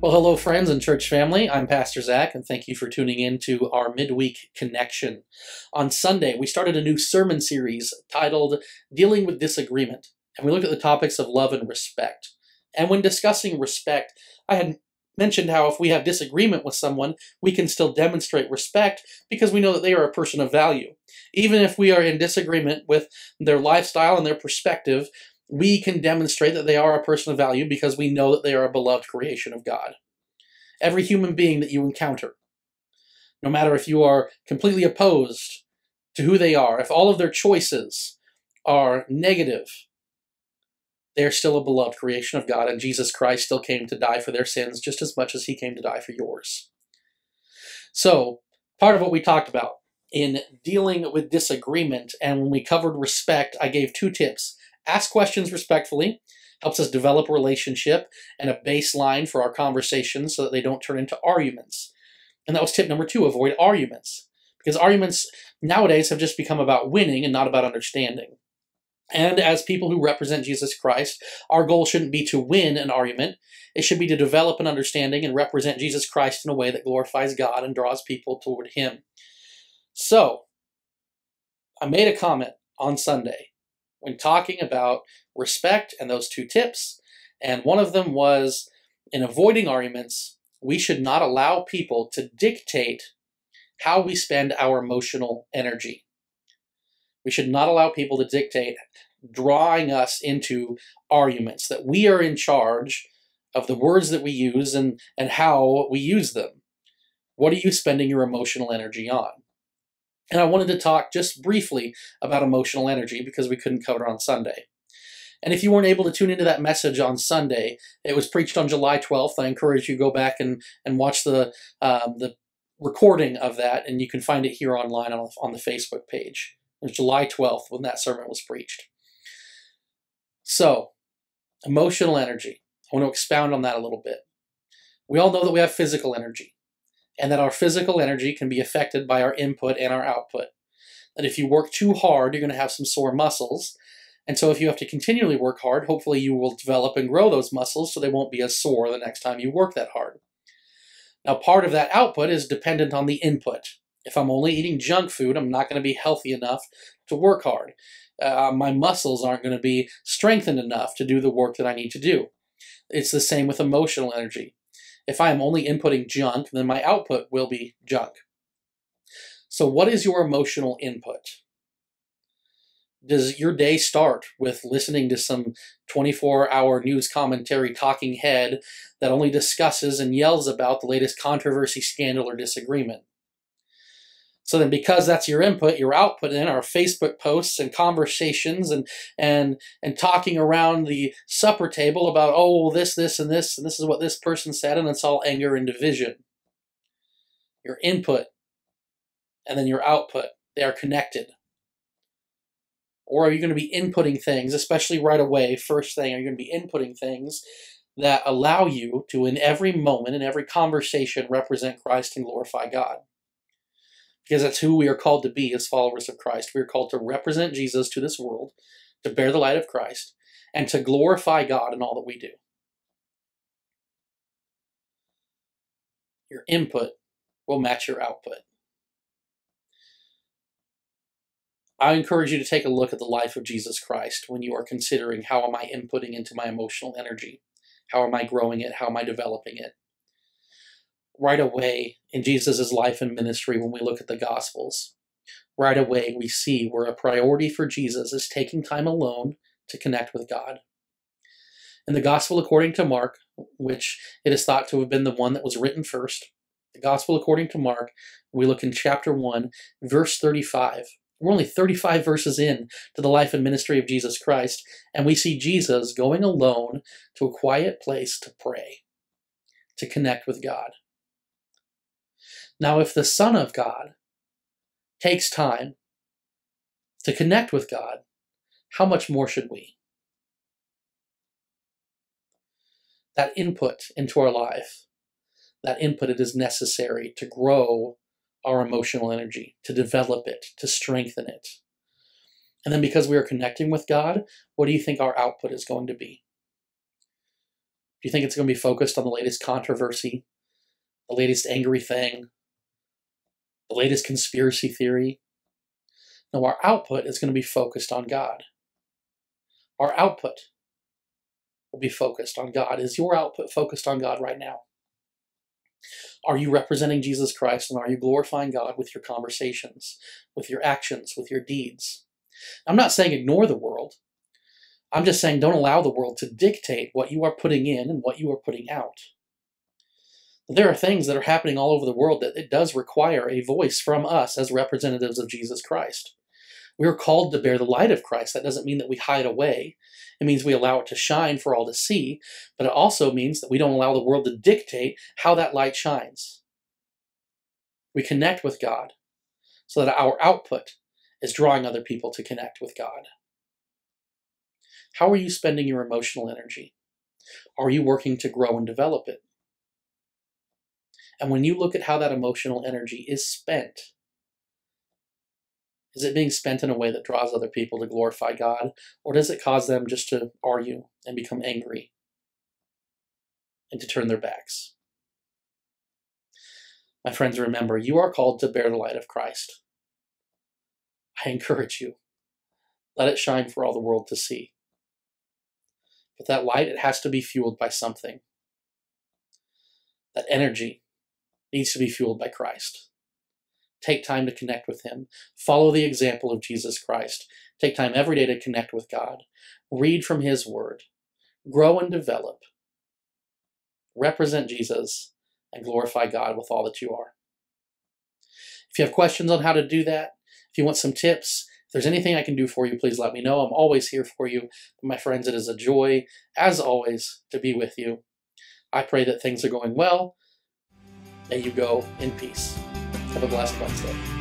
Well, hello, friends and church family. I'm Pastor Zach, and thank you for tuning in to our Midweek Connection. On Sunday, we started a new sermon series titled Dealing with Disagreement, and we looked at the topics of love and respect. And when discussing respect, I had mentioned how if we have disagreement with someone, we can still demonstrate respect because we know that they are a person of value. Even if we are in disagreement with their lifestyle and their perspective, we can demonstrate that they are a person of value because we know that they are a beloved creation of God. Every human being that you encounter, no matter if you are completely opposed to who they are, if all of their choices are negative, they're still a beloved creation of God, and Jesus Christ still came to die for their sins just as much as he came to die for yours. So, part of what we talked about in dealing with disagreement, and when we covered respect, I gave 2 tips. Ask questions respectfully, helps us develop a relationship and a baseline for our conversations so that they don't turn into arguments. And that was tip number 2, avoid arguments. Because arguments nowadays have just become about winning and not about understanding. And as people who represent Jesus Christ, our goal shouldn't be to win an argument. It should be to develop an understanding and represent Jesus Christ in a way that glorifies God and draws people toward him. So, I made a comment on Sunday when talking about respect and those 2 tips, and one of them was, in avoiding arguments, we should not allow people to dictate how we spend our emotional energy. We should not allow people to dictate drawing us into arguments, that we are in charge of the words that we use and how we use them. What are you spending your emotional energy on? And I wanted to talk just briefly about emotional energy because we couldn't cover it on Sunday. And if you weren't able to tune into that message on Sunday, it was preached on July 12th. I encourage you to go back and watch the recording of that, and you can find it here online on the Facebook page. It was July 12th when that sermon was preached. So, emotional energy. I want to expound on that a little bit. We all know that we have physical energy, and that our physical energy can be affected by our input and our output. That if you work too hard, you're going to have some sore muscles. And so if you have to continually work hard, hopefully you will develop and grow those muscles so they won't be as sore the next time you work that hard. Now, part of that output is dependent on the input. If I'm only eating junk food, I'm not going to be healthy enough to work hard. My muscles aren't going to be strengthened enough to do the work that I need to do. It's the same with emotional energy. If I am only inputting junk, then my output will be junk. So what is your emotional input? Does your day start with listening to some 24-hour news commentary talking head that only discusses and yells about the latest controversy, scandal, or disagreement? So then, because that's your input, your output then are Facebook posts and conversations and talking around the supper table about, oh, this, and this is what this person said, and it's all anger and division. Your input and then your output, they are connected. Or are you going to be inputting things, especially right away, first thing, are you going to be inputting things that allow you to, in every moment, in every conversation, represent Christ and glorify God? Because that's who we are called to be as followers of Christ. We are called to represent Jesus to this world, to bear the light of Christ, and to glorify God in all that we do. Your input will match your output. I encourage you to take a look at the life of Jesus Christ when you are considering, how am I inputting into my emotional energy? How am I growing it? How am I developing it? Right away in Jesus' life and ministry, when we look at the Gospels, right away we see where a priority for Jesus is taking time alone to connect with God. In the Gospel according to Mark, which it is thought to have been the one that was written first, the Gospel according to Mark, we look in chapter 1, verse 35. We're only 35 verses in to the life and ministry of Jesus Christ, and we see Jesus going alone to a quiet place to pray, to connect with God. Now, if the Son of God takes time to connect with God, how much more should we? That input into our life, that input, it is necessary to grow our emotional energy, to develop it, to strengthen it. And then because we are connecting with God, what do you think our output is going to be? Do you think it's going to be focused on the latest controversy, the latest angry thing, the latest conspiracy theory? No, our output is going to be focused on God. Our output will be focused on God. Is your output focused on God right now? Are you representing Jesus Christ, and are you glorifying God with your conversations, with your actions, with your deeds? I'm not saying ignore the world. I'm just saying don't allow the world to dictate what you are putting in and what you are putting out. There are things that are happening all over the world that it does require a voice from us as representatives of Jesus Christ. We are called to bear the light of Christ. That doesn't mean that we hide away. It means we allow it to shine for all to see, but it also means that we don't allow the world to dictate how that light shines. We connect with God so that our output is drawing other people to connect with God. How are you spending your emotional energy? Are you working to grow and develop it? And when you look at how that emotional energy is spent, is it being spent in a way that draws other people to glorify God, or does it cause them just to argue and become angry and to turn their backs? My friends, remember, you are called to bear the light of Christ. I encourage you, let it shine for all the world to see. But that light, it has to be fueled by something. That energy needs to be fueled by Christ. Take time to connect with Him. Follow the example of Jesus Christ. Take time every day to connect with God. Read from His Word. Grow and develop. Represent Jesus and glorify God with all that you are. If you have questions on how to do that, if you want some tips, if there's anything I can do for you, please let me know. I'm always here for you. My friends, it is a joy, as always, to be with you. I pray that things are going well. May you go in peace. Have a blessed Wednesday.